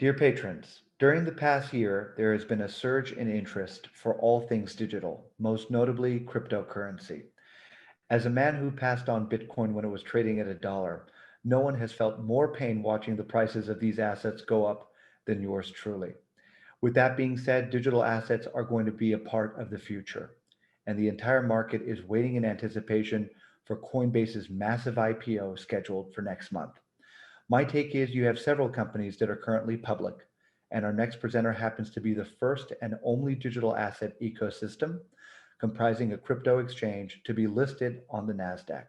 Dear patrons, during the past year, there has been a surge in interest for all things digital, most notably cryptocurrency. As a man who passed on Bitcoin when it was trading at $1, no one has felt more pain watching the prices of these assets go up than yours truly. With that being said, digital assets are going to be a part of the future, and the entire market is waiting in anticipation for Coinbase's massive IPO scheduled for next month. My take is you have several companies that are currently public, and our next presenter happens to be the first and only digital asset ecosystem comprising a crypto exchange to be listed on the Nasdaq.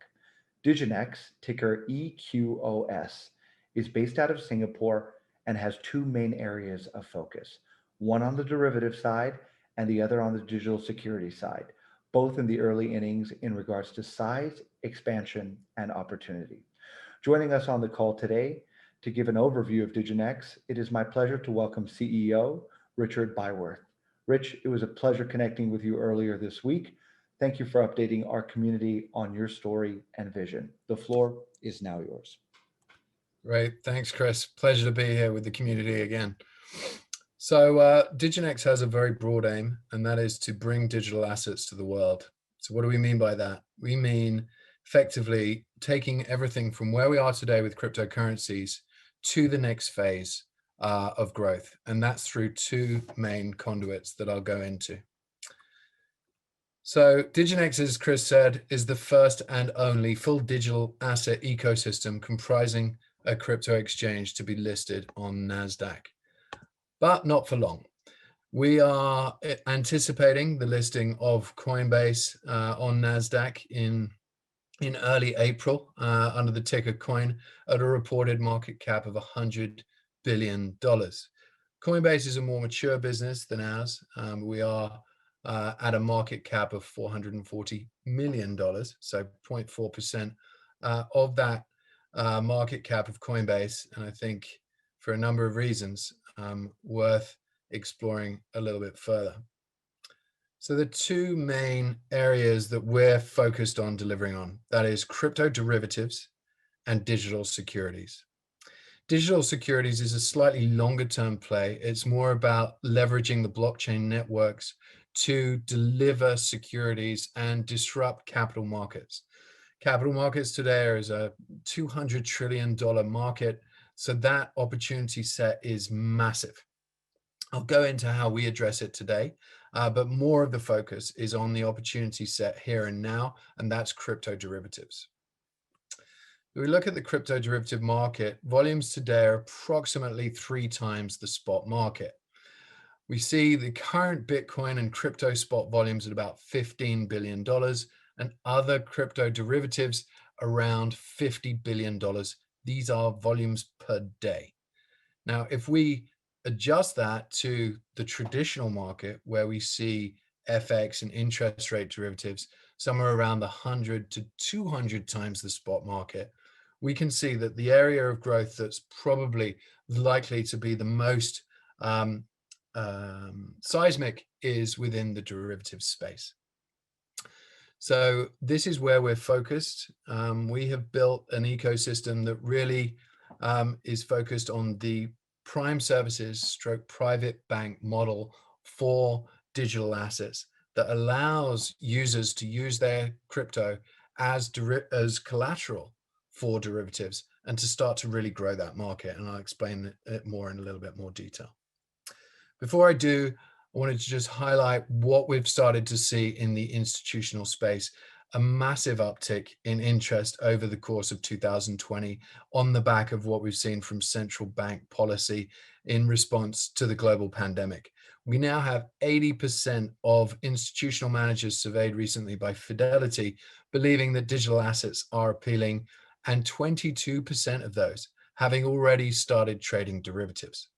Diginex, ticker EQOS, is based out of Singapore and has two main areas of focus, one on the derivative side and the other on the digital security side, both in the early innings in regards to size, expansion, and opportunity. Joining us on the call today to give an overview of Diginex, it is my pleasure to welcome CEO Richard Byworth. Rich, it was a pleasure connecting with you earlier this week. Thank you for updating our community on your story and vision. The floor is now yours. Great. Thanks, Chris. Pleasure to be here with the community again. So Diginex has a very broad aim, and that is to bring digital assets to the world. So what do we mean by that? We mean effectively taking everything from where we are today with cryptocurrencies to the next phase of growth. And that's through two main conduits that I'll go into. So Diginex, as Chris said, is the first and only full digital asset ecosystem comprising a crypto exchange to be listed on Nasdaq, but not for long. We are anticipating the listing of Coinbase on Nasdaq in early April under the ticker coin at a reported market cap of $100 billion. Coinbase is a more mature business than ours. We are at a market cap of $440 million, so 0.4% of that market cap of Coinbase, and I think for a number of reasons worth exploring a little bit further. So the two main areas that we're focused on delivering on, that is crypto derivatives and digital securities. Digital securities is a slightly longer term play. It's more about leveraging the blockchain networks to deliver securities and disrupt capital markets. Capital markets today are a $200 trillion market, so that opportunity set is massive. I'll go into how we address it today, but more of the focus is on the opportunity set here and now, and that's crypto derivatives. If we look at the crypto derivative market, volumes today are approximately 3 times the spot market. We see the current Bitcoin and crypto spot volumes at about $15 billion and other crypto derivatives around $50 billion. These are volumes per day. Now, if we adjust that to the traditional market where we see FX and interest rate derivatives somewhere around the 100 to 200 times the spot market, we can see that the area of growth that's probably likely to be the most seismic is within the derivatives space. So this is where we're focused. We have built an ecosystem that really is focused on the prime services stroke private bank model for digital assets that allows users to use their crypto as collateral for derivatives and to start to really grow that market. And I'll explain it more in a little bit more detail. Before I do, I wanted to just highlight what we've started to see in the institutional space, a massive uptick in interest over the course of 2020 on the back of what we've seen from central bank policy in response to the global pandemic. We now have 80% of institutional managers surveyed recently by Fidelity believing that digital assets are appealing, and 22% of those having already started trading derivatives.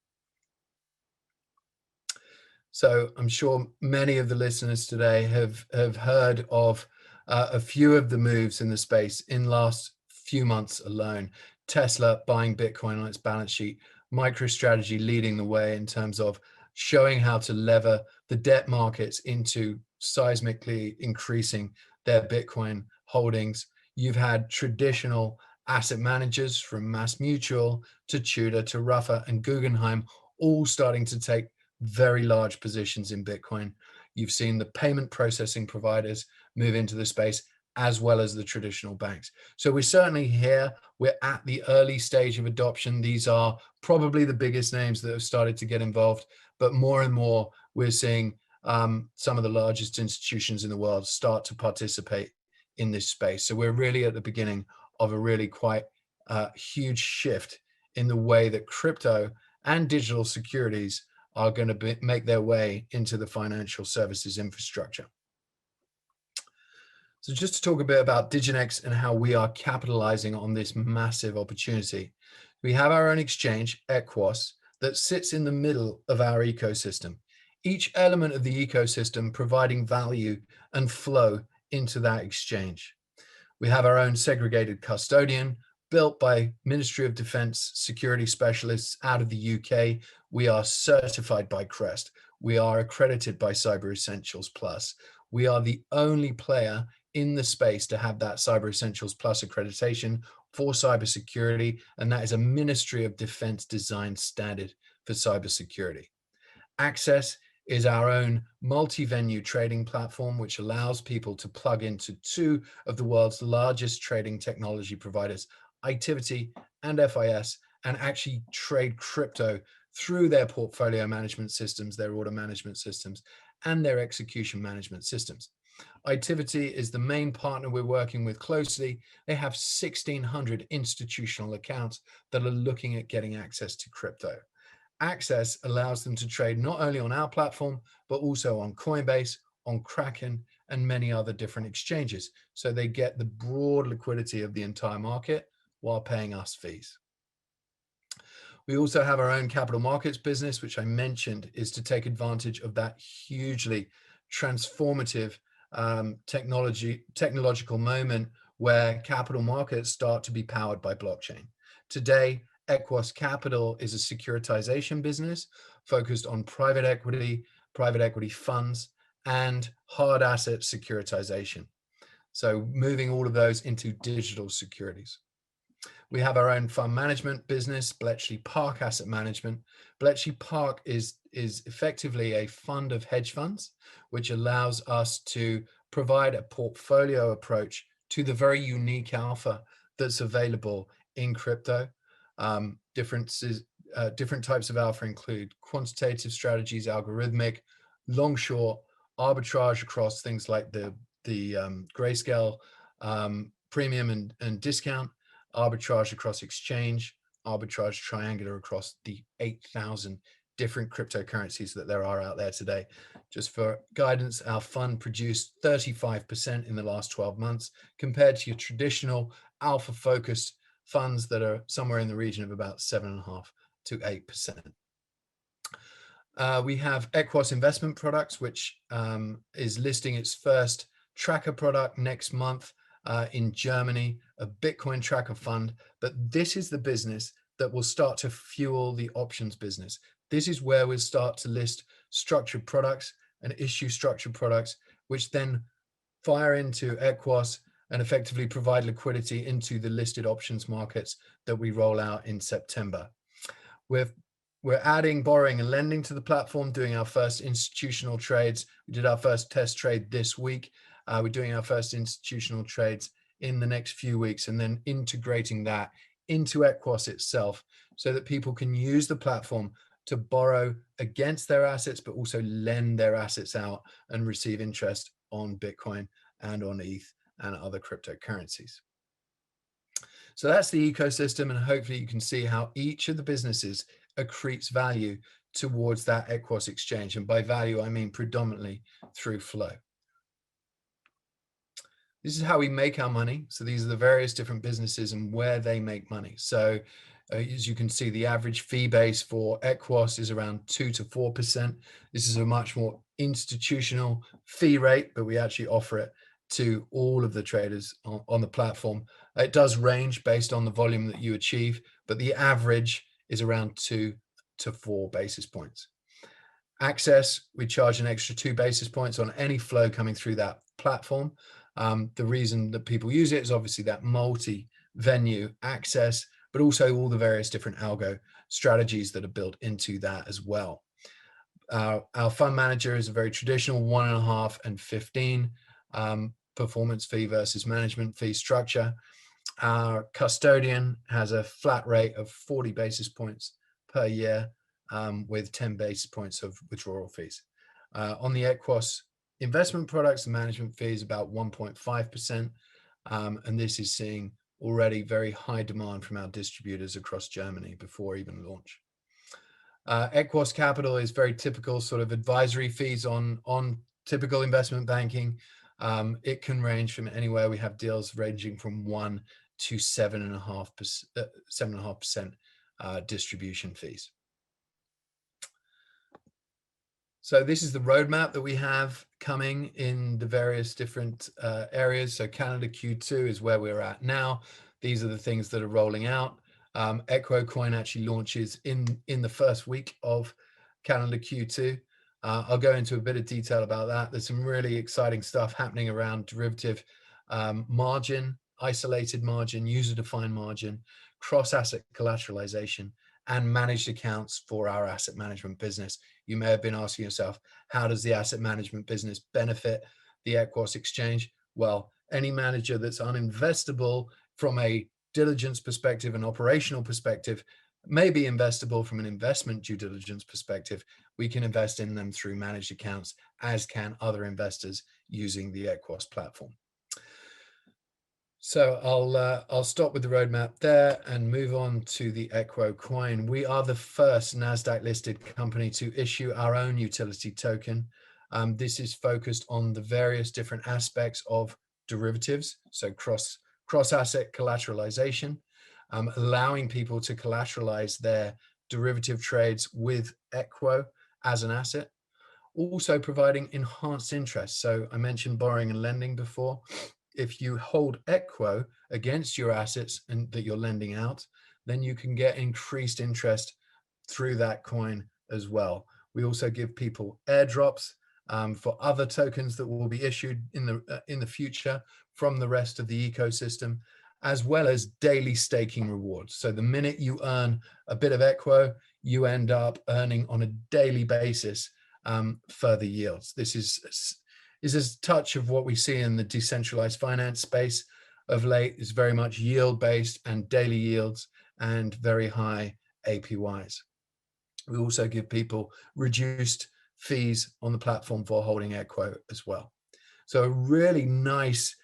So I'm sure many of the listeners today have heard of a few of the moves in the space in last few months alone. Tesla buying Bitcoin on its balance sheet, MicroStrategy leading the way in terms of showing how to lever the debt markets into seismically increasing their Bitcoin holdings. You've had traditional asset managers from MassMutual to Tudor to Ruffer and Guggenheim all starting to take very large positions in Bitcoin. You've seen the payment processing providers move into the space, as well as the traditional banks. So we're certainly here. We're at the early stage of adoption. These are probably the biggest names that have started to get involved, but more and more we're seeing some of the largest institutions in the world start to participate in this space. So we're really at the beginning of a really quite huge shift in the way that crypto and digital securities are going to make their way into the financial services infrastructure. So just to talk a bit about Diginex and how we are capitalizing on this massive opportunity. We have our own exchange, Equos, that sits in the middle of our ecosystem. Each element of the ecosystem providing value and flow into that exchange. We have our own segregated custodian built by Ministry of Defense security specialists out of the UK. We are certified by Crest. We are accredited by Cyber Essentials Plus. We are the only player in the space to have that Cyber Essentials Plus accreditation for cybersecurity, and that is a Ministry of Defense designed standard for cybersecurity. Access is our own multi-venue trading platform, which allows people to plug into two of the world's largest trading technology providers, Itiviti and FIS, and actually trade crypto through their portfolio management systems, their order management systems, and their execution management systems. Itiviti is the main partner we're working with closely. They have 1,600 institutional accounts that are looking at getting access to crypto. Access allows them to trade not only on our platform, but also on Coinbase, on Kraken, and many other different exchanges. So they get the broad liquidity of the entire market while paying us fees. We also have our own capital markets business, which I mentioned is to take advantage of that hugely transformative technological moment where capital markets start to be powered by blockchain. Today, Equos Capital is a securitization business focused on private equity funds, and hard asset securitization. So moving all of those into digital securities. We have our own fund management business, Bletchley Park Asset Management. Bletchley Park is effectively a fund of hedge funds, which allows us to provide a portfolio approach to the very unique alpha that's available in crypto. Different types of alpha include quantitative strategies, algorithmic, long short, arbitrage across things like the Grayscale premium and discount, arbitrage across exchange, arbitrage triangular across the 8,000 different cryptocurrencies that there are out there today. Just for guidance, our fund produced 35% in the last 12 months compared to your traditional alpha focused funds that are somewhere in the region of about 7.5 to 8%. We have Equos Investment Products, which is listing its first tracker product next month in Germany, a Bitcoin tracker fund. But this is the business that will start to fuel the options business. This is where we'll start to list structured products and issue structured products, which then fire into Equos and effectively provide liquidity into the listed options markets that we roll out in September. We're adding borrowing and lending to the platform, doing our first institutional trades. We did our first test trade this week. We're doing our first institutional trades in the next few weeks, and then integrating that into Equos itself so that people can use the platform to borrow against their assets, but also lend their assets out and receive interest on Bitcoin and on ETH and other cryptocurrencies. So that's the ecosystem, and hopefully you can see how each of the businesses accretes value towards that Equos exchange. And by value, I mean predominantly through flow. This is how we make our money. So these are the various different businesses and where they make money. So as you can see, the average fee base for Equos is around 2 to 4%. This is a much more institutional fee rate, but we actually offer it to all of the traders on the platform. It does range based on the volume that you achieve, but the average is around 2 to 4 basis points. Access, we charge an extra 2 basis points on any flow coming through that platform. The reason that people use it is obviously that multi-venue access, but also all the various different algo strategies that are built into that as well. Our fund manager is a very traditional 1.5 and 15 performance fee versus management fee structure. Our custodian has a flat rate of 40 basis points per year with 10 basis points of withdrawal fees. On the Equos investment products, the management fee is about 1.5%, and this is seeing already very high demand from our distributors across Germany before even launch. Equos Capital is very typical sort of advisory fees on typical investment banking. It can range from anywhere. We have deals ranging from 1 to 7.5% distribution fees. So this is the roadmap that we have coming in the various different areas. So Canada Q2 is where we're at now. These are the things that are rolling out. Equo Coin actually launches in the first week of Canada Q2. I'll go into a bit of detail about that. There's some really exciting stuff happening around derivative margin, isolated margin, user-defined margin, cross-asset collateralization, and managed accounts for our asset management business. You may have been asking yourself, how does the asset management business benefit the Equos exchange? Well, any manager that's uninvestable from a diligence perspective and operational perspective may be investable from an investment due diligence perspective. We can invest in them through managed accounts, as can other investors using the Equos platform. So I'll stop with the roadmap there and move on to the Equo coin. We are the first Nasdaq listed company to issue our own utility token. This is focused on the various different aspects of derivatives, so cross-asset collateralization, allowing people to collateralize their derivative trades with Equo as an asset, also providing enhanced interest. So I mentioned borrowing and lending before. If you hold Equo against your assets and that you're lending out, then you can get increased interest through that coin as well. We also give people airdrops for other tokens that will be issued in the future from the rest of the ecosystem, as well as daily staking rewards. So the minute you earn a bit of Equo, you end up earning on a daily basis further yields. This is a touch of what we see in the decentralized finance space of late. Is very much yield based and daily yields and very high APYs. We also give people reduced fees on the platform for holding Equo as well. So a really nice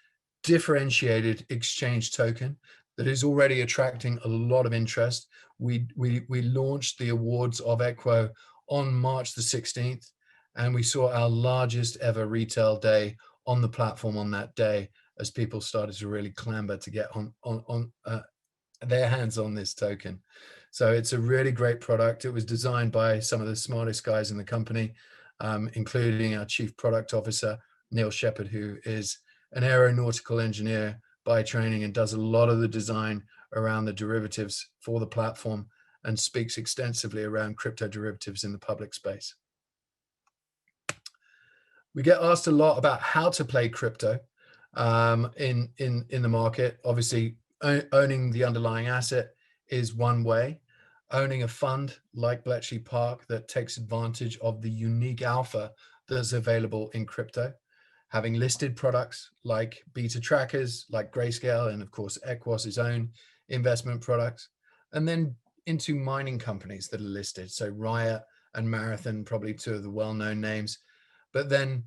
differentiated exchange token that is already attracting a lot of interest. We launched the awards of Equo on March the 16th. And we saw our largest ever retail day on the platform on that day, as people started to really clamber to get on their hands on this token. So it's a really great product. It was designed by some of the smartest guys in the company, including our Chief Product Officer, Neil Shepherd, who is an aeronautical engineer by training and does a lot of the design around the derivatives for the platform and speaks extensively around crypto derivatives in the public space. We get asked a lot about how to play crypto in the market. Obviously, owning the underlying asset is one way. Owning a fund like Bletchley Park that takes advantage of the unique alpha that's available in crypto. Having listed products like beta trackers, like Grayscale, and of course, Equos' own investment products. And then into mining companies that are listed. So Riot and Marathon, probably two of the well-known names. But then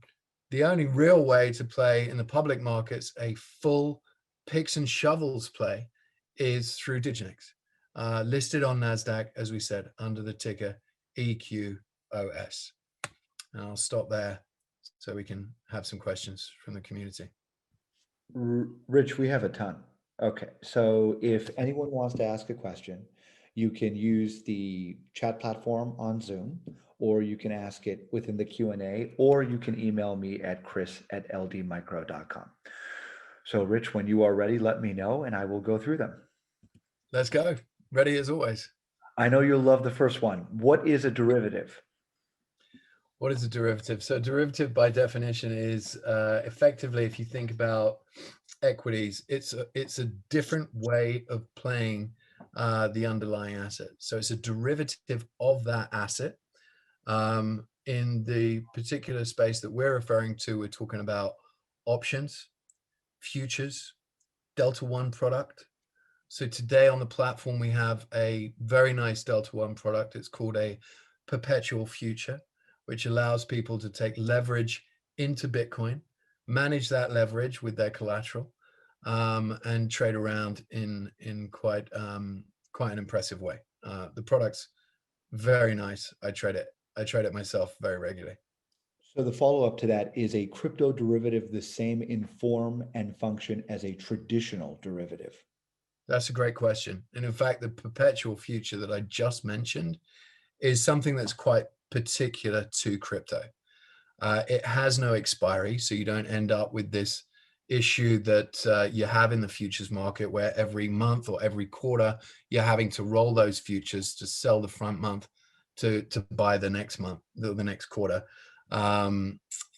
the only real way to play in the public markets, a full picks and shovels play, is through Diginex, listed on Nasdaq, as we said, under the ticker EQOS. And I'll stop there so we can have some questions from the community. Rich, we have a ton. Okay, so if anyone wants to ask a question, you can use the chat platform on Zoom, or you can ask it within the Q&A, or you can email me at chris@ldmicro.com. So Rich, when you are ready, let me know and I will go through them. Let's go. Ready as always. I know you'll love the first one. What is a derivative? What is a derivative? So derivative by definition is effectively, if you think about equities, it's a different way of playing the underlying asset. So it's a derivative of that asset. In the particular space that we're referring to, we're talking about options, futures, Delta One product. So today on the platform, we have a very nice Delta One product. It's called a perpetual future, which allows people to take leverage into Bitcoin, manage that leverage with their collateral, and trade around in quite an impressive way. The product's very nice. I trade it myself very regularly. So the follow-up to that, is a crypto derivative the same in form and function as a traditional derivative? That's a great question. And in fact, the perpetual future that I just mentioned is something that's quite particular to crypto. It has no expiry, so you don't end up with this issue that you have in the futures market, where every month or every quarter you're having to roll those futures to sell the front month to buy the next month, the next quarter.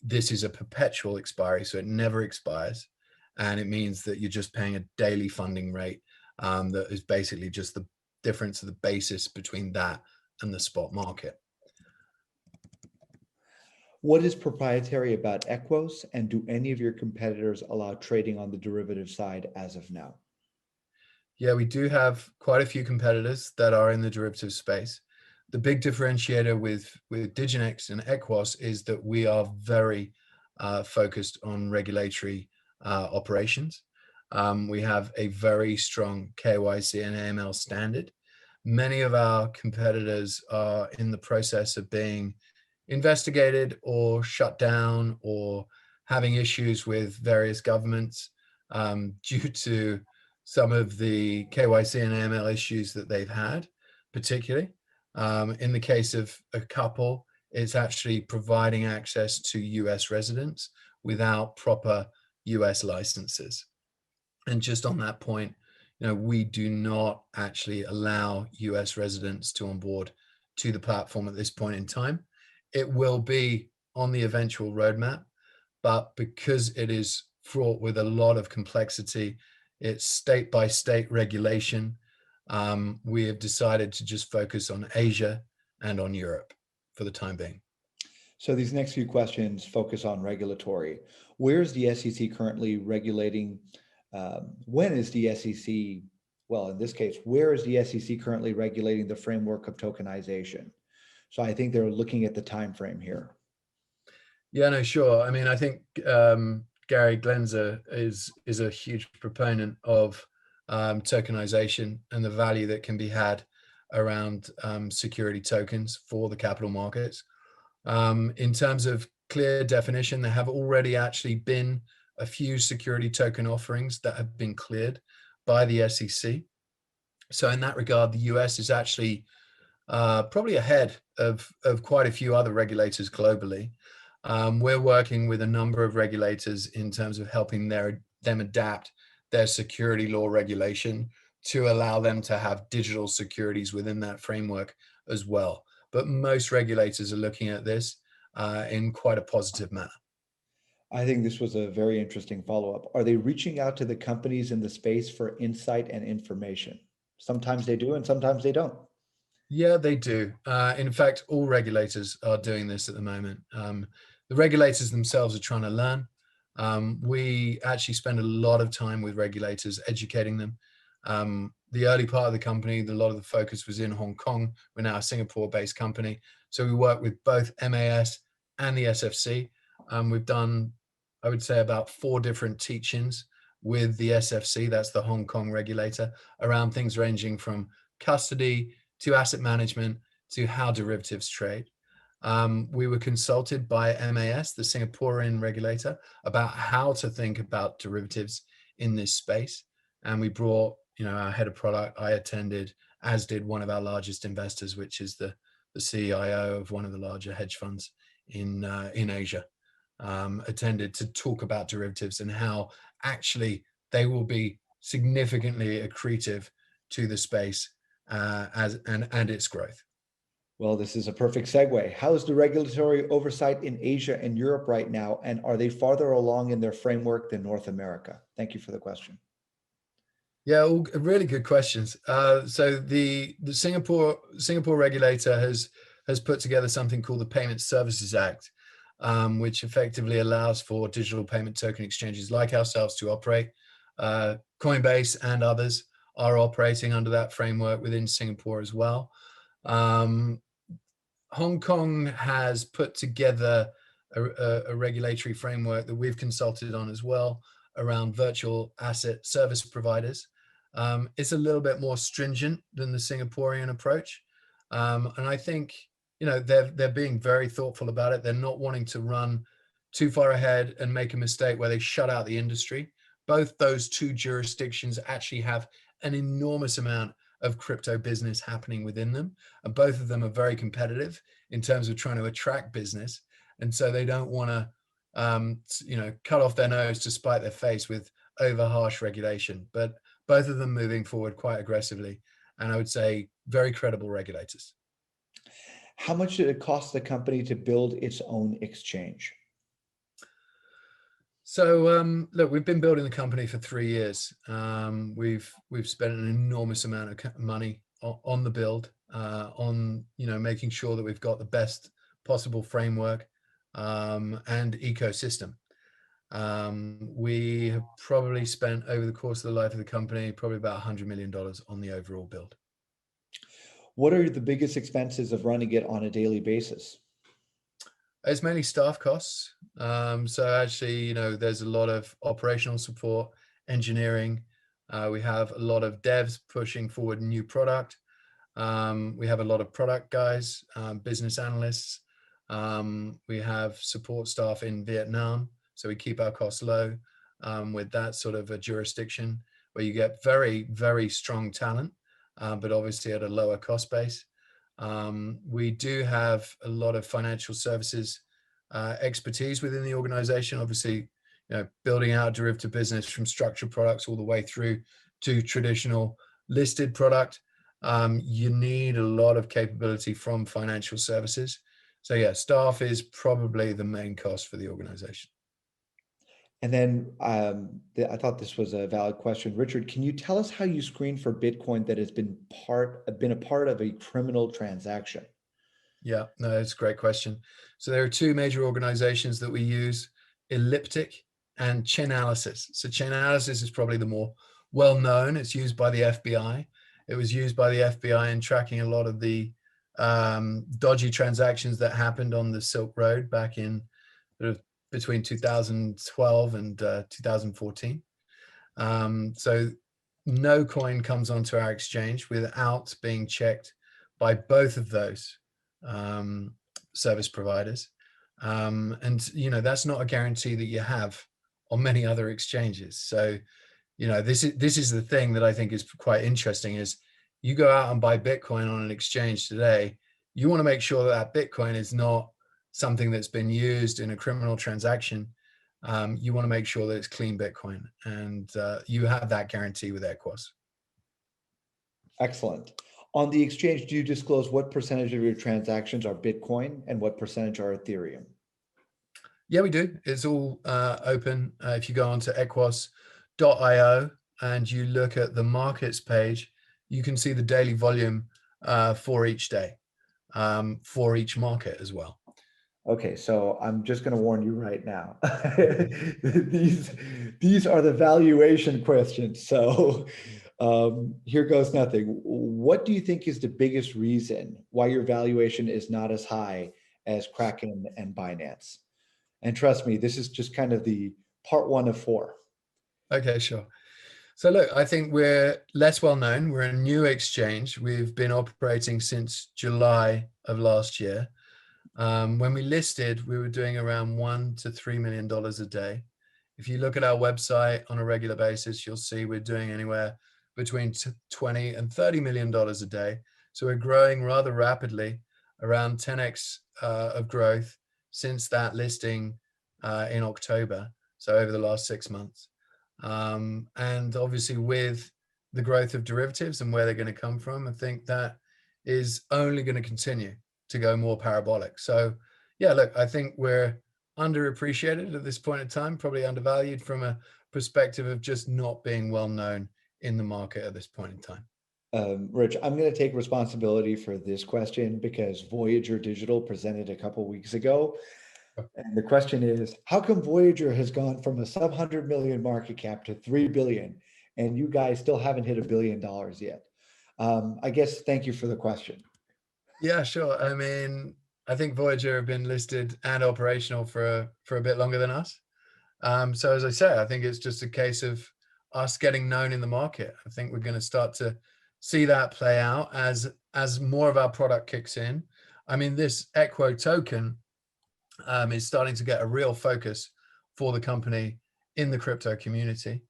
This is a perpetual expiry, so it never expires, and it means that you're just paying a daily funding rate that is basically just the difference of the basis between that and the spot market. What is proprietary about Equos, and do any of your competitors allow trading on the derivative side as of now? Yeah, we do have quite a few competitors that are in the derivative space. The big differentiator with Diginex and Equos is that we are very focused on regulatory operations. We have a very strong KYC and AML standard. Many of our competitors are in the process of being investigated or shut down or having issues with various governments due to some of the KYC and AML issues that they've had, particularly. In the case of a couple, it's actually providing access to US residents without proper US licenses. And just on that point, we do not actually allow US residents to onboard to the platform at this point in time. It will be on the eventual roadmap, but because it is fraught with a lot of complexity, it's state by state regulation, we have decided to just focus on Asia and on Europe for the time being. So these next few questions focus on regulatory. Where is the SEC currently regulating? When is the SEC, well, in this case, where is the SEC currently regulating the framework of tokenization? So I think they're looking at the time frame here. Yeah, no, sure. I mean, I think Gary Glenzer is a huge proponent of tokenization and the value that can be had around security tokens for the capital markets. In terms of clear definition, there have already actually been a few security token offerings that have been cleared by the SEC. So in that regard, the US is actually probably ahead of quite a few other regulators globally. We're working with a number of regulators in terms of helping them adapt their security law regulation to allow them to have digital securities within that framework as well. But most regulators are looking at this in quite a positive manner. I think this was a very interesting follow-up. Are they reaching out to the companies in the space for insight and information? Sometimes they do, and sometimes they don't. Yeah, they do. In fact, all regulators are doing this at the moment. The regulators themselves are trying to learn. We actually spend a lot of time with regulators, educating them. The early part of the company, a lot of the focus was in Hong Kong. We're now a Singapore-based company. So we work with both MAS and the SFC. We've done, I would say, about 4 different teach-ins with the SFC, that's the Hong Kong regulator, around things ranging from custody to asset management to how derivatives trade. We were consulted by MAS, the Singaporean regulator, about how to think about derivatives in this space. And we brought, our head of product. I attended, as did one of our largest investors, which is the CIO of one of the larger hedge funds in Asia, attended to talk about derivatives and how actually they will be significantly accretive to the space and its growth. Well, this is a perfect segue. How is the regulatory oversight in Asia and Europe right now, and are they farther along in their framework than North America? Thank you for the question. Yeah, all really good questions. So the Singapore regulator has put together something called the Payment Services Act, which effectively allows for digital payment token exchanges like ourselves to operate. Coinbase and others are operating under that framework within Singapore as well. Hong Kong has put together a regulatory framework that we've consulted on as well around virtual asset service providers. It's a little bit more stringent than the Singaporean approach. And I think, they're being very thoughtful about it. They're not wanting to run too far ahead and make a mistake where they shut out the industry. Both those two jurisdictions actually have an enormous amount of crypto business happening within them. And both of them are very competitive in terms of trying to attract business. And so they don't want to, cut off their nose to spite their face with over harsh regulation. But both of them moving forward quite aggressively. And I would say very credible regulators. How much did it cost the company to build its own exchange? So look, we've been building the company for 3 years. We've spent an enormous amount of money on the build, on making sure that we've got the best possible framework and ecosystem. We have probably spent over the course of the life of the company probably about $100 million on the overall build. What are the biggest expenses of running it on a daily basis? It's mainly staff costs. So actually, there's a lot of operational support, engineering. We have a lot of devs pushing forward new product. We have a lot of product guys, business analysts. We have support staff in Vietnam. So we keep our costs low with that sort of a jurisdiction where you get very, very strong talent, but obviously at a lower cost base. We do have a lot of financial services expertise within the organization. Obviously, building out derivative business from structured products all the way through to traditional listed product, you need a lot of capability from financial services. So yeah, staff is probably the main cost for the organization. And then I thought this was a valid question. Richard, can you tell us how you screen for Bitcoin that has been a part of a criminal transaction? Yeah, no, that's a great question. So there are two major organizations that we use, Elliptic and Chainalysis. So Chainalysis is probably the more well-known. It's used by the FBI. It was used by the FBI in tracking a lot of the dodgy transactions that happened on the Silk Road back in sort of between 2012 and 2014. So no coin comes onto our exchange without being checked by both of those service providers. And that's not a guarantee that you have on many other exchanges. So this is the thing that I think is quite interesting is you go out and buy Bitcoin on an exchange today, you want to make sure that Bitcoin is not something that's been used in a criminal transaction. You want to make sure that it's clean Bitcoin, and you have that guarantee with Equos. Excellent. On the exchange, do you disclose what percentage of your transactions are Bitcoin and what percentage are Ethereum? Yeah, we do. It's all open. If you go onto equos.io and you look at the markets page, you can see the daily volume for each day, for each market as well. Okay, so I'm just going to warn you right now. These are the valuation questions. So here goes nothing. What do you think is the biggest reason why your valuation is not as high as Kraken and Binance? And trust me, this is just kind of the part 1 of 4. Okay, sure. So look, I think we're less well known. We're a new exchange. We've been operating since July of last year. When we listed, we were doing around $1 to $3 million a day. If you look at our website on a regular basis, you'll see we're doing anywhere between 20 and $30 million a day. So we're growing rather rapidly, around 10x of growth since that listing in October. So over the last 6 months. And obviously with the growth of derivatives and where they're going to come from, I think that is only going to continue to go more parabolic. So yeah, look, I think we're underappreciated at this point in time, probably undervalued from a perspective of just not being well known in the market at this point in time. Rich, I'm going to take responsibility for this question because Voyager Digital presented a couple weeks ago. And the question is, how come Voyager has gone from a sub 100 million market cap to 3 billion, and you guys still haven't hit $1 billion yet? I guess, thank you for the question. Yeah, sure. I mean, I think Voyager have been listed and operational for a bit longer than us. So as I say, I think it's just a case of us getting known in the market. I think we're going to start to see that play out as more of our product kicks in. I mean, this Equo token is starting to get a real focus for the company in the crypto community.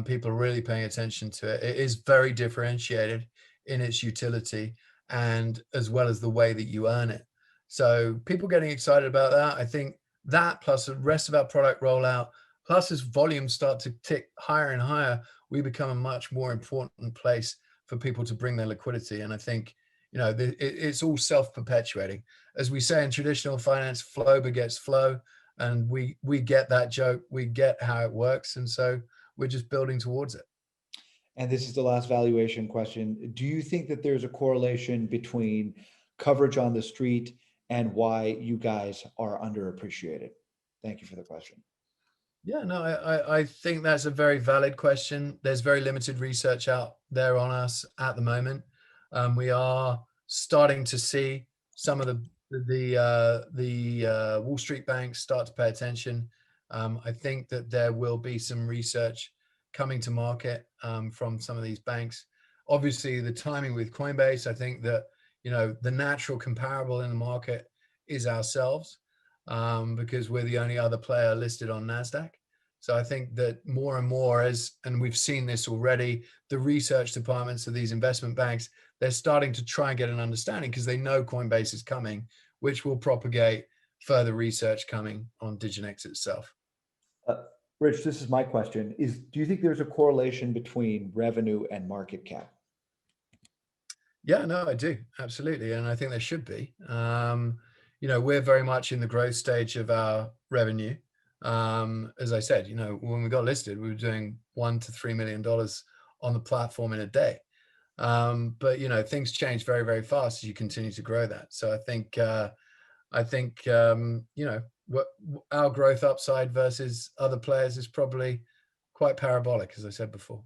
People are really paying attention to it. It is very differentiated in its utility and as well as the way that you earn it. So people getting excited about that. I think that plus the rest of our product rollout, plus as volumes start to tick higher and higher, we become a much more important place for people to bring their liquidity. And I think, you know, it's all self-perpetuating. As we say in traditional finance, flow begets flow. And we get that joke, we get how it works. And so we're just building towards it. And this is the last valuation question. Do you think that there's a correlation between coverage on the street and why you guys are underappreciated? Thank you for the question. Yeah, no, I think that's a very valid question. There's very limited research out there on us at the moment. We are starting to see some of the Wall Street banks start to pay attention. I think that there will be some research coming to market from some of these banks. Obviously, the timing with Coinbase, I think that, you know, the natural comparable in the market is ourselves because we're the only other player listed on Nasdaq. So I think that more and more, and we've seen this already, the research departments of these investment banks, they're starting to try and get an understanding because they know Coinbase is coming, which will propagate further research coming on Diginex itself. Rich, this is my question. Do you think there's a correlation between revenue and market cap? Yeah, no, I do. Absolutely. And I think there should be. You know, we're very much in the growth stage of our revenue. As I said, you know, when we got listed, we were doing $1 to $3 million on the platform in a day. But, you know, things change very, very fast as you continue to grow that. So I think you know, what our growth upside versus other players is probably quite parabolic, as I said before.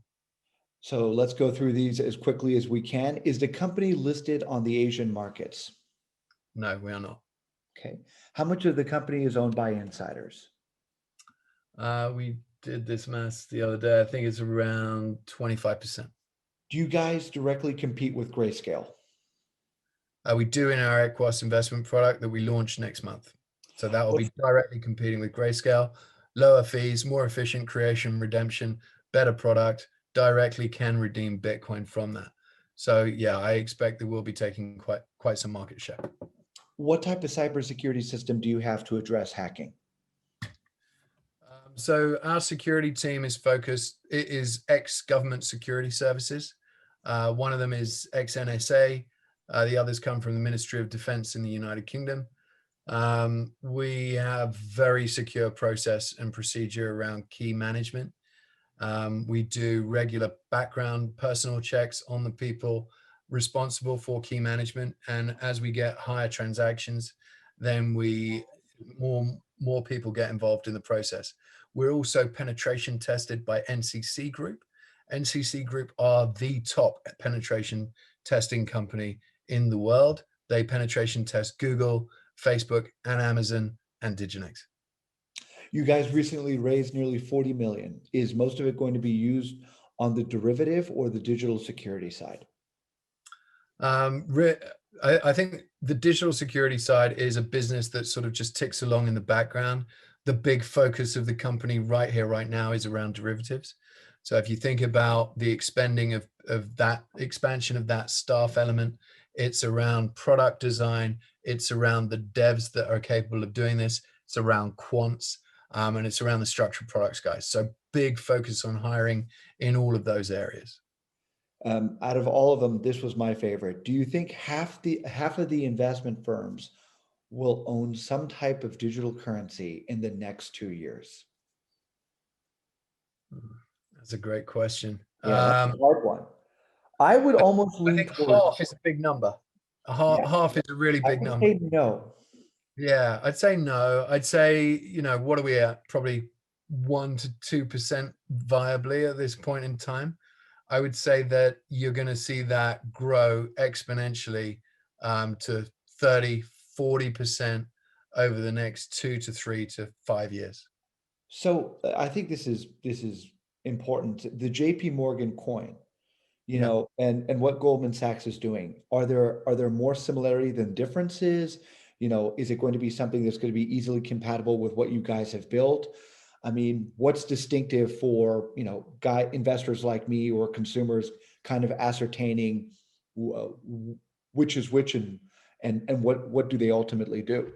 So let's go through these as quickly as we can. Is the company listed on the Asian markets? No, we are not. Okay. How much of the company is owned by insiders? We did this math the other day. I think it's around 25%. Do you guys directly compete with Grayscale? We do in our Equos investment product that we launch next month. So that will be directly competing with Grayscale, lower fees, more efficient creation, redemption, better product, directly can redeem Bitcoin from that. So yeah, I expect that we'll be taking quite some market share. What type of cybersecurity system do you have to address hacking? So our security team is focused, it is ex-government security services. One of them is ex-NSA. The others come from the Ministry of Defense in the United Kingdom. We have very secure process and procedure around key management. We do regular background personal checks on the people responsible for key management. And as we get higher transactions, then more people get involved in the process. We're also penetration tested by NCC Group. NCC Group are the top penetration testing company in the world. They penetration test Google, Facebook, and Amazon, and Diginex. You guys recently raised nearly 40 million. Is most of it going to be used on the derivative or the digital security side? I think the digital security side is a business that sort of just ticks along in the background. The big focus of the company right here, right now is around derivatives. So if you think about the expanding of that expansion of that staff element, it's around product design, it's around the devs that are capable of doing this, it's around quants, and it's around the structured products guys. So big focus on hiring in all of those areas. Out of all of them, this was my favorite. Do you think half of the investment firms will own some type of digital currency in the next 2 years? That's a great question. Yeah, that's a hard one. I would almost I lean think towards, half is a big number. yeah, Half is a really I big would number. say no. Yeah, I'd say no. I'd say, what are we at? Probably 1 to 2% viably at this point in time. I would say that you're going to see that grow exponentially to 30, 40% over the next 2 to 3 to 5 years. So I think this is important. The JP Morgan coin, Yeah. and what Goldman Sachs is doing. Are there more similarity than differences? Is it going to be something that's going to be easily compatible with what you guys have built? I mean, what's distinctive for, guy investors like me or consumers kind of ascertaining which is which and what do they ultimately do?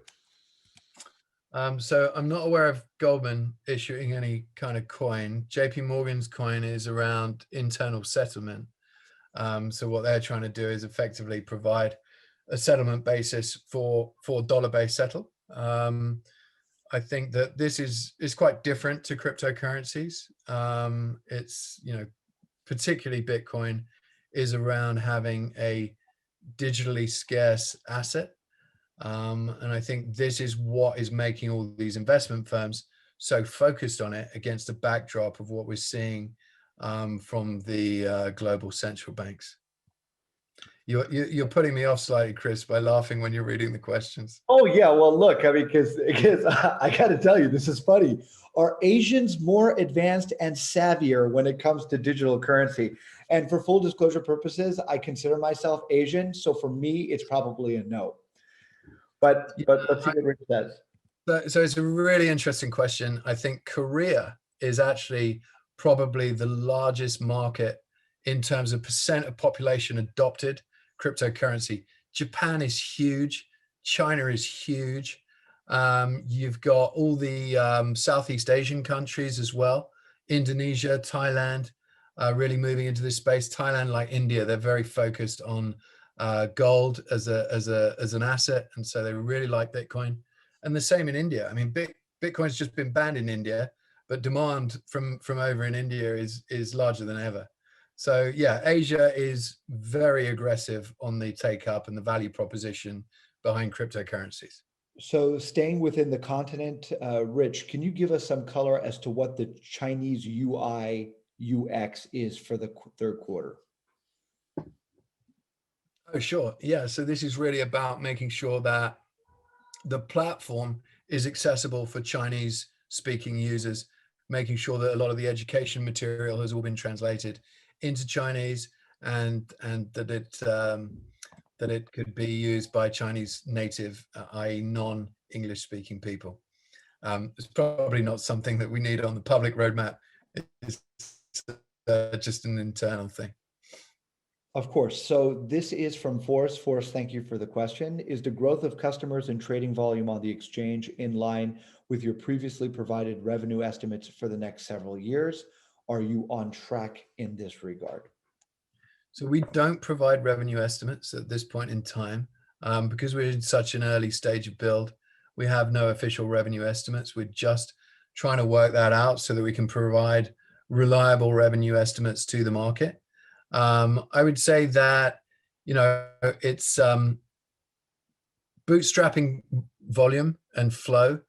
So I'm not aware of Goldman issuing any kind of coin. JP Morgan's coin is around internal settlement. So what they're trying to do is effectively provide a settlement basis for dollar-based settle. I think that this is quite different to cryptocurrencies. It's particularly Bitcoin is around having a digitally scarce asset. And I think this is what is making all these investment firms so focused on it against the backdrop of what we're seeing from the global central banks. You're putting me off slightly, Chris, by laughing when you're reading the questions. Oh yeah, well look, I mean, because I got to tell you, this is funny. Are Asians more advanced and savvier when it comes to digital currency? And for full disclosure purposes, I consider myself Asian, so for me, it's probably a no. But let's see what Rich says. So it's a really interesting question. I think Korea is actually probably the largest market in terms of percent of population adopted cryptocurrency. Japan is huge. China is huge. You've got all the Southeast Asian countries as well. Indonesia, Thailand, really moving into this space. Thailand, like India, they're very focused on gold as an asset, and so they really like Bitcoin. And the same in India. I mean, Bitcoin's just been banned in India, but demand from over in India is larger than ever. So yeah, Asia is very aggressive on the take up and the value proposition behind cryptocurrencies. So staying within the continent, Rich, can you give us some color as to what the Chinese UI UX is for the third quarter? Oh, sure. Yeah. So this is really about making sure that the platform is accessible for Chinese speaking users, making sure that a lot of the education material has all been translated into Chinese, and that it could be used by Chinese native, i.e. non-English speaking people. It's probably not something that we need on the public roadmap. It's just an internal thing. Of course. So this is from Forrest. Forrest, thank you for the question. Is the growth of customers and trading volume on the exchange in line with your previously provided revenue estimates for the next several years? Are you on track in this regard? So we don't provide revenue estimates at this point in time because we're in such an early stage of build. We have no official revenue estimates. We're just trying to work that out so that we can provide reliable revenue estimates to the market. I would say that, it's bootstrapping volume and flow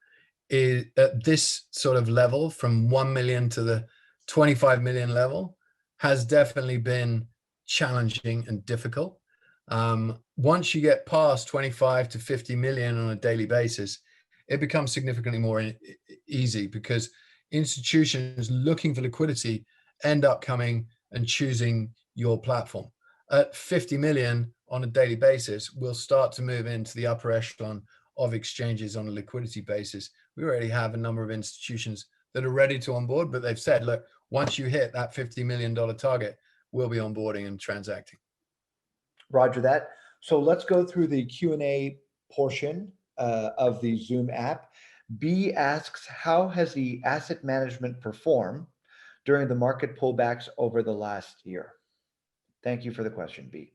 is at this sort of level from 1 million to the 25 million level has definitely been challenging and difficult. Once you get past 25 to 50 million on a daily basis, it becomes significantly more easy because institutions looking for liquidity end up coming and choosing your platform. At 50 million on a daily basis, we'll start to move into the upper echelon of exchanges on a liquidity basis. We already have a number of institutions that are ready to onboard, but they've said, look, once you hit that $50 million target, we'll be onboarding and transacting. Roger that. So let's go through the Q&A portion of the Zoom app. B asks, how has the asset management performed during the market pullbacks over the last year? Thank you for the question, B.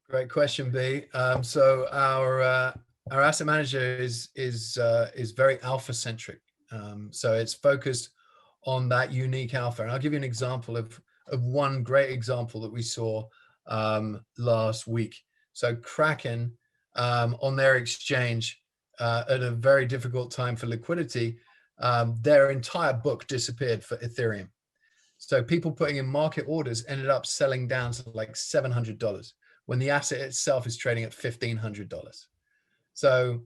Great question, B. So our asset manager is very alpha centric. So it's focused on that unique alpha. And I'll give you an example of one great example that we saw last week. So Kraken on their exchange at a very difficult time for liquidity, their entire book disappeared for Ethereum. So people putting in market orders ended up selling down to like $700 when the asset itself is trading at $1,500. So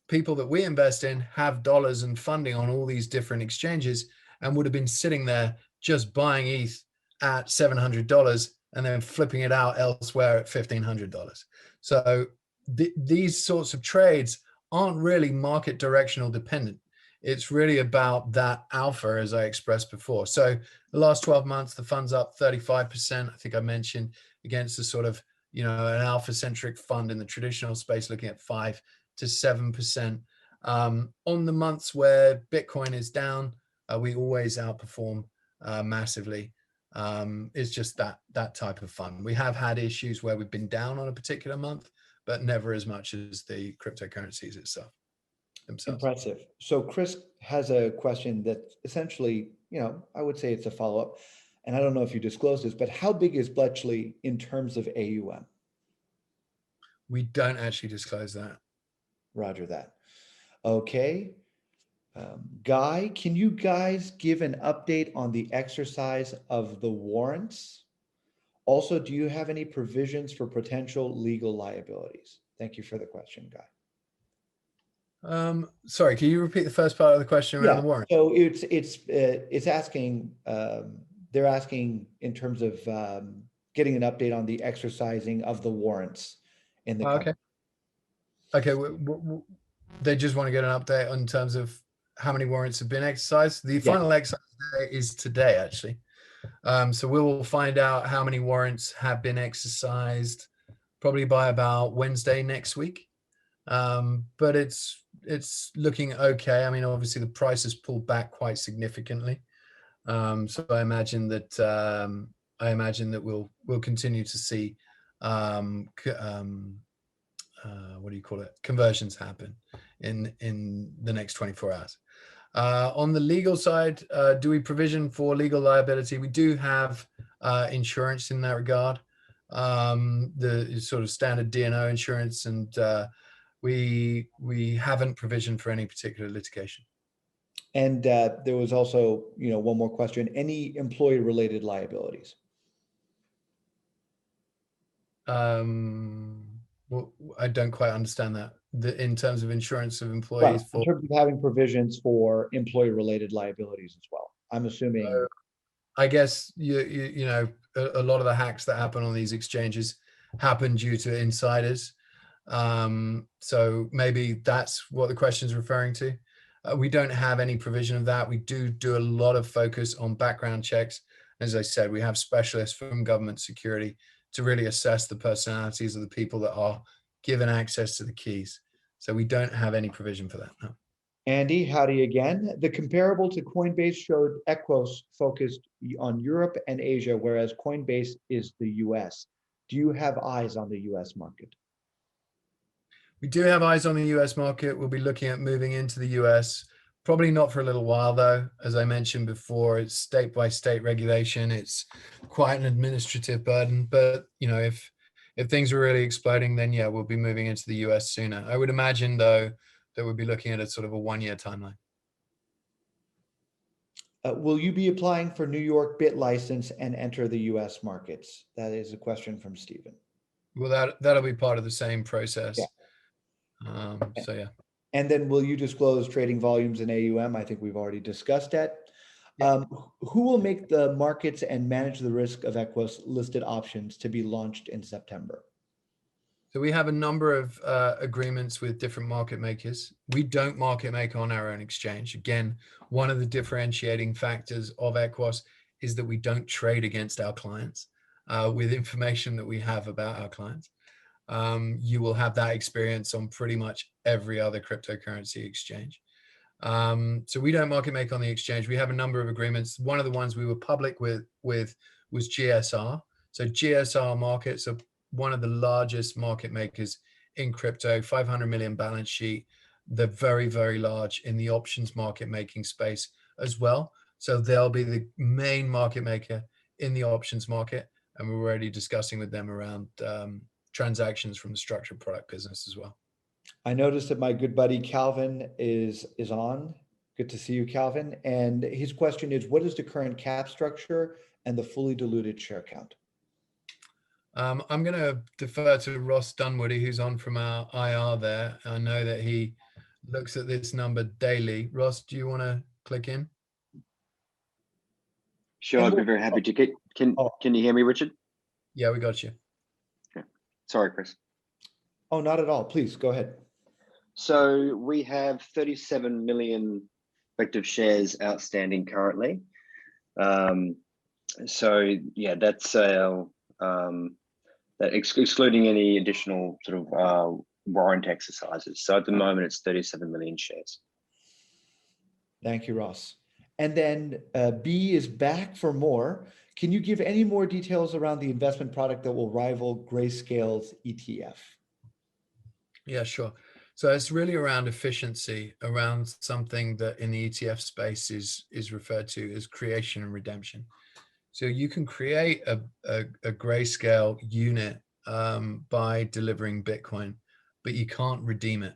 people that we invest in have dollars and funding on all these different exchanges and would have been sitting there just buying ETH at $700 and then flipping it out elsewhere at $1,500. So these sorts of trades aren't really market directional dependent. It's really about that alpha, as I expressed before. So the last 12 months, the fund's up 35%. I think I mentioned, against the sort of, an alpha-centric fund in the traditional space, looking at 5 to 7%. On the months where Bitcoin is down, we always outperform massively. It's just that type of fund. We have had issues where we've been down on a particular month, but never as much as the cryptocurrencies themselves. Impressive. So Chris has a question that essentially, I would say it's a follow-up. And I don't know if you disclosed this, but how big is Bletchley in terms of AUM? We don't actually disclose that. Roger that. Okay. Guy, can you guys give an update on the exercise of the warrants? Also, do you have any provisions for potential legal liabilities? Thank you for the question, Guy. Sorry, can you repeat the first part of the question around the warrant? So it's asking, they're asking in terms of getting an update on the exercising of the warrants in the company. Okay. They just want to get an update in terms of how many warrants have been exercised. The final exercise day is today, actually. So we will find out how many warrants have been exercised probably by about Wednesday next week. But it's looking okay. I mean, obviously the price has pulled back quite significantly. So I imagine that we'll continue to see conversions happen in the next 24 hours. On the legal side, do we provision for legal liability? We do have insurance in that regard, the sort of standard D&O insurance, and we haven't provisioned for any particular litigation. And there was also, one more question: any employee-related liabilities? Well, I don't quite understand that. In terms of insurance of employees, in terms of having provisions for employee-related liabilities as well. I'm assuming. I guess a lot of the hacks that happen on these exchanges happen due to insiders. So maybe that's what the question is referring to. We don't have any provision of that. We do a lot of focus on background checks. As I said, we have specialists from government security to really assess the personalities of the people that are given access to the keys. So we don't have any provision for that. No. Andy, howdy again. The comparable to Coinbase showed Equos focused on Europe and Asia, whereas Coinbase is the US. Do you have eyes on the US market? We do have eyes on the US market. We'll be looking at moving into the US. Probably not for a little while, though. As I mentioned before, it's state by state regulation. It's quite an administrative burden. But if things are really exploding, then yeah, we'll be moving into the US sooner. I would imagine, though, that we'll be looking at a sort of a 1-year timeline. Will you be applying for New York bit license and enter the US markets? That is a question from Stephen. Well, that'll be part of the same process. Yeah. So yeah. And then will you disclose trading volumes in AUM? I think we've already discussed that. Yeah. Who will make the markets and manage the risk of Equos listed options to be launched in September? So we have a number of agreements with different market makers. We don't market make on our own exchange. Again, one of the differentiating factors of Equos is that we don't trade against our clients with information that we have about our clients. You will have that experience on pretty much every other cryptocurrency exchange. So we don't market make on the exchange. We have a number of agreements. One of the ones we were public with was GSR. So GSR Markets are one of the largest market makers in crypto, 500 million balance sheet. They're very, very large in the options market making space as well. So they'll be the main market maker in the options market. And we're already discussing with them around transactions from the structured product business as well. I noticed that my good buddy Calvin is on. Good to see you, Calvin. And his question is, what is the current cap structure and the fully diluted share count? I'm going to defer to Ross Dunwoody, who's on from our IR there. I know that he looks at this number daily. Ross, do you want to click in? Sure, I'd be very happy to. Can you hear me, Richard? Yeah, we got you. Okay. Sorry, Chris. Oh, not at all. Please go ahead. So we have 37 million effective shares outstanding currently. So yeah, that's excluding any additional sort of warrant exercises. So at the moment, it's 37 million shares. Thank you, Ross. And then B is back for more. Can you give any more details around the investment product that will rival Grayscale's ETF? Yeah, sure. So it's really around efficiency, around something that in the ETF space is referred to as creation and redemption. So you can create a Grayscale unit by delivering Bitcoin, but you can't redeem it.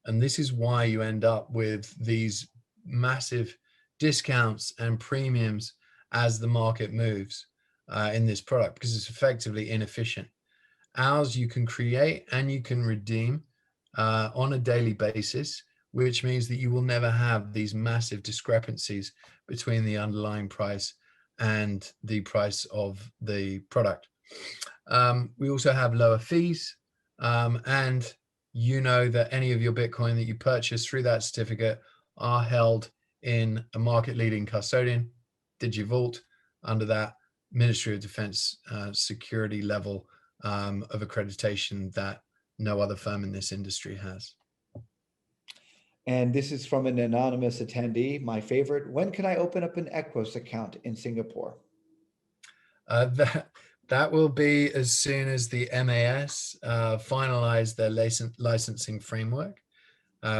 And this is why you end up with these massive discounts and premiums as the market moves in this product, because it's effectively inefficient. Ours, you can create and you can redeem on a daily basis, which means that you will never have these massive discrepancies between the underlying price and the price of the product. We also have lower fees, and you know that any of your Bitcoin that you purchase through that certificate are held in a market-leading custodian, DigiVault, under that Ministry of Defense security level of accreditation that no other firm in this industry has. And this is from an anonymous attendee, my favorite. When can I open up an Equos account in Singapore? That will be as soon as the MAS finalize their licensing framework.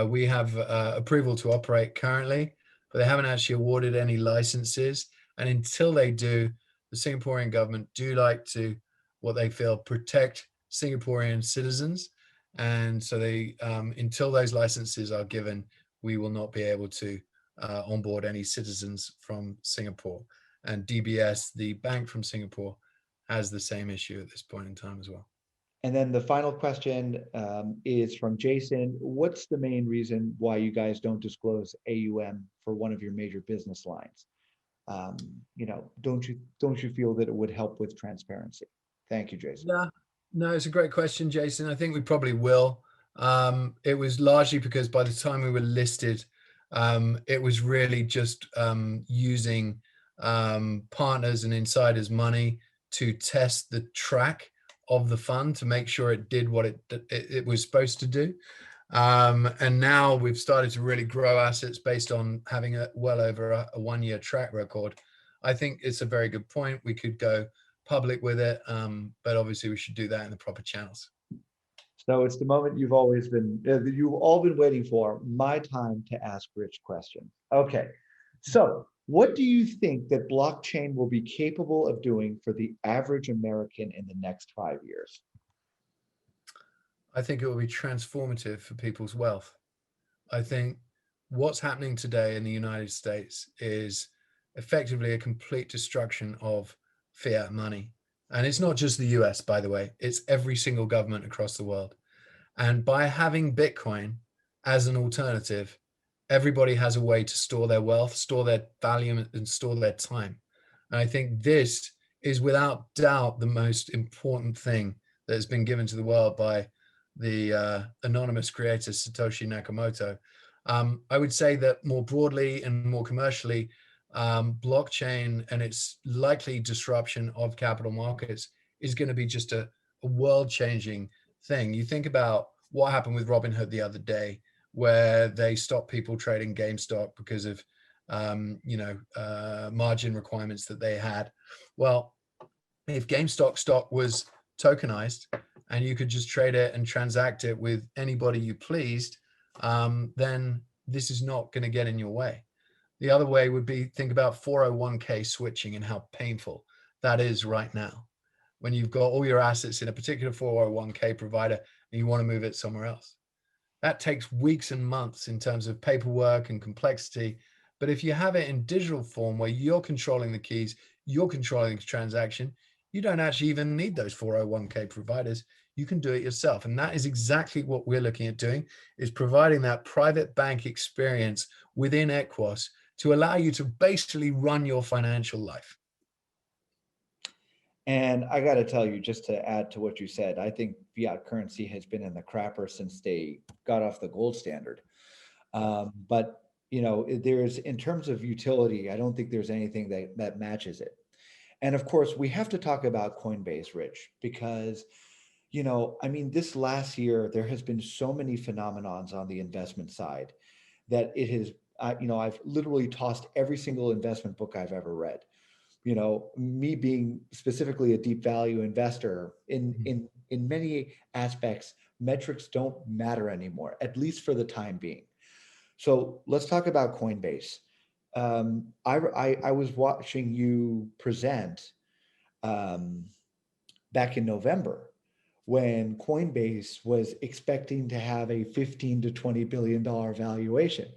We have approval to operate currently, but they haven't actually awarded any licenses. And until they do, the Singaporean government do like to, what they feel, protect Singaporean citizens. And so they, until those licenses are given, we will not be able to onboard any citizens from Singapore. And DBS, the bank from Singapore, has the same issue at this point in time as well. And then the final question is from Jason. What's the main reason why you guys don't disclose AUM for one of your major business lines? You know, don't you feel that it would help with transparency? Thank you, Jason. Yeah, no, it's a great question, Jason. I think we probably will. It was largely because by the time we were listed, it was really just using partners and insiders' money to test the track of the fund to make sure it did what it was supposed to do. And now we've started to really grow assets based on having well over a 1-year track record. I think it's a very good point. We could go public with it, but obviously we should do that in the proper channels. So it's the moment you've all been waiting for, my time to ask Rich questions. Okay, so what do you think that blockchain will be capable of doing for the average American in the next 5 years? I think it will be transformative for people's wealth. I think what's happening today in the United States is effectively a complete destruction of fiat money. And it's not just the US, by the way, it's every single government across the world. And by having Bitcoin as an alternative, everybody has a way to store their wealth, store their value, and store their time. And I think this is without doubt the most important thing that has been given to the world by the anonymous creator, Satoshi Nakamoto. I would say that more broadly and more commercially, blockchain and its likely disruption of capital markets is going to be just a world-changing thing. You think about what happened with Robinhood the other day, where they stopped people trading GameStop because of margin requirements that they had. Well, if GameStop stock was tokenized and you could just trade it and transact it with anybody you pleased, then this is not going to get in your way. The other way would be think about 401k switching and how painful that is right now when you've got all your assets in a particular 401k provider and you want to move it somewhere else. That takes weeks and months in terms of paperwork and complexity. But if you have it in digital form where you're controlling the keys, you're controlling the transaction, you don't actually even need those 401k providers. You can do it yourself. And that is exactly what we're looking at doing, is providing that private bank experience within Equos to allow you to basically run your financial life. And I got to tell you, just to add to what you said, I think fiat currency has been in the crapper since they got off the gold standard. But there's, in terms of utility, I don't think there's anything that matches it. And of course, we have to talk about Coinbase, Rich, because this last year there has been so many phenomenons on the investment side that it has. I've literally tossed every single investment book I've ever read. Me being specifically a deep value investor, in many aspects, metrics don't matter anymore, at least for the time being. So let's talk about Coinbase. I was watching you present back in November when Coinbase was expecting to have a $15 to $20 billion valuation.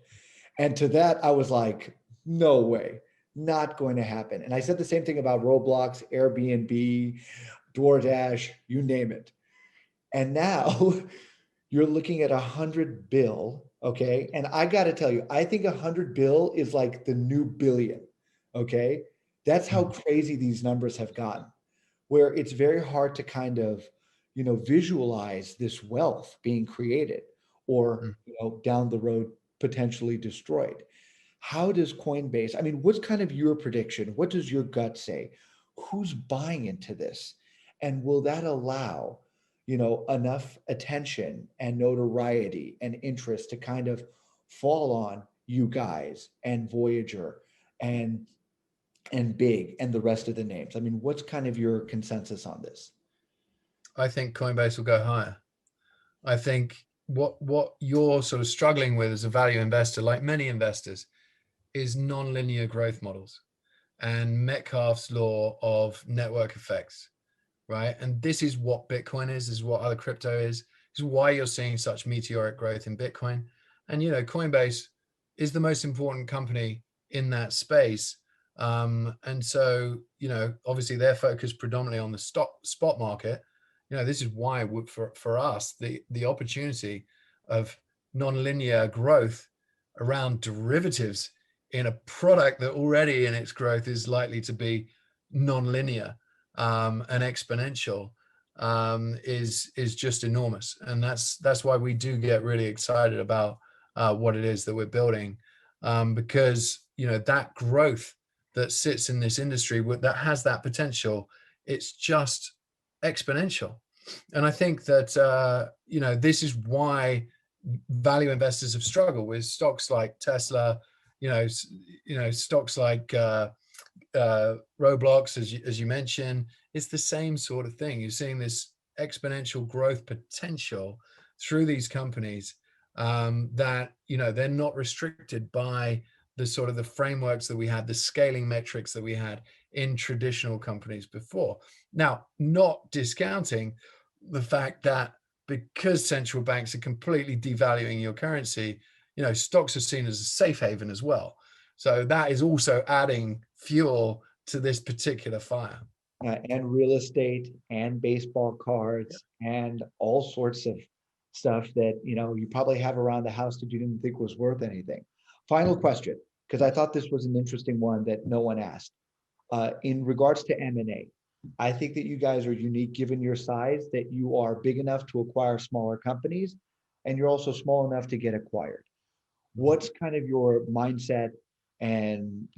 And to that, I was like, no way, not going to happen. And I said the same thing about Roblox, Airbnb, DoorDash, you name it. And now you're looking at 100 bill, okay? And I got to tell you, I think 100 bill is like the new billion, okay? That's how crazy these numbers have gotten, where it's very hard to kind of, visualize this wealth being created or, down the road potentially destroyed. How does Coinbase, what's kind of your prediction? What does your gut say? Who's buying into this? And will that allow, enough attention and notoriety and interest to kind of fall on you guys and Voyager and Big and the rest of the names? What's kind of your consensus on this? I think Coinbase will go higher. I think what you're sort of struggling with as a value investor, like many investors, is non-linear growth models and Metcalfe's law of network effects, right? And this is what Bitcoin is, this is what other crypto is. This is why you're seeing such meteoric growth in Bitcoin. And, Coinbase is the most important company in that space. And so, obviously they're focused predominantly on the spot market. This is why for us, the opportunity of non-linear growth around derivatives in a product that already in its growth is likely to be non-linear and exponential is just enormous. And that's why we do get really excited about what it is that we're building, because that growth that sits in this industry that has that potential, it's just exponential. And I think that this is why value investors have struggled with stocks like Tesla, stocks like Roblox, as you mentioned. It's the same sort of thing. You're seeing this exponential growth potential through these companies that they're not restricted by the sort of the frameworks that we had, the scaling metrics that we had in traditional companies before. Now, not discounting the fact that because central banks are completely devaluing your currency, stocks are seen as a safe haven as well. So that is also adding fuel to this particular fire. And real estate and baseball cards and all sorts of stuff that, you probably have around the house that you didn't think was worth anything. Final question, because I thought this was an interesting one that no one asked. In regards to M&A, I think that you guys are unique given your size, that you are big enough to acquire smaller companies, and you're also small enough to get acquired. What's kind of your mindset and,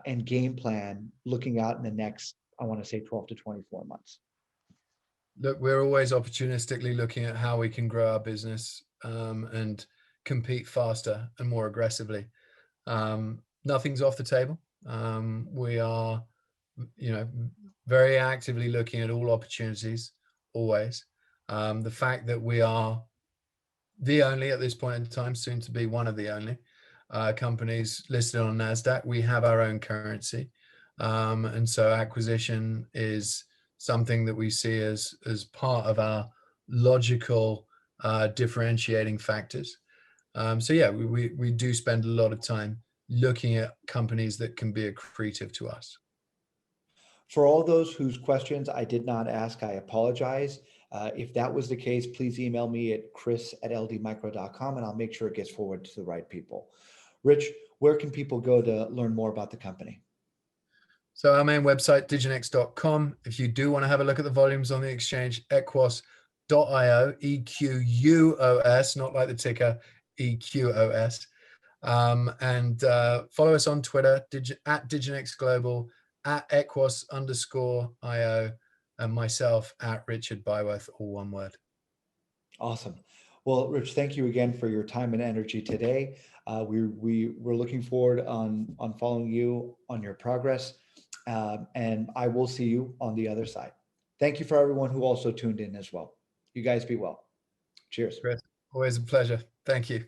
and game plan looking out in the next, I want to say 12 to 24 months? Look, we're always opportunistically looking at how we can grow our business and compete faster and more aggressively. Nothing's off the table. We are, very actively looking at all opportunities, always. The fact that we are the only at this point in time, soon to be one of the only, companies listed on Nasdaq. We have our own currency, and so acquisition is something that we see as part of our logical differentiating factors. So yeah, we do spend a lot of time looking at companies that can be accretive to us. For all those whose questions I did not ask, I apologize. If that was the case, please email me at chris@ldmicro.com and I'll make sure it gets forwarded to the right people. Rich, where can people go to learn more about the company? So our main website, diginex.com. If you do want to have a look at the volumes on the exchange, equos.io, EQUOS, not like the ticker, EQOS. And follow us on Twitter, at Diginex Global, at Equos_IO, and myself at Richard Byworth, all one word. Awesome. Well, Rich, thank you again for your time and energy today. We're looking forward on following you on your progress, and I will see you on the other side. Thank you for everyone who also tuned in as well. You guys be well. Cheers. Chris, always a pleasure. Thank you.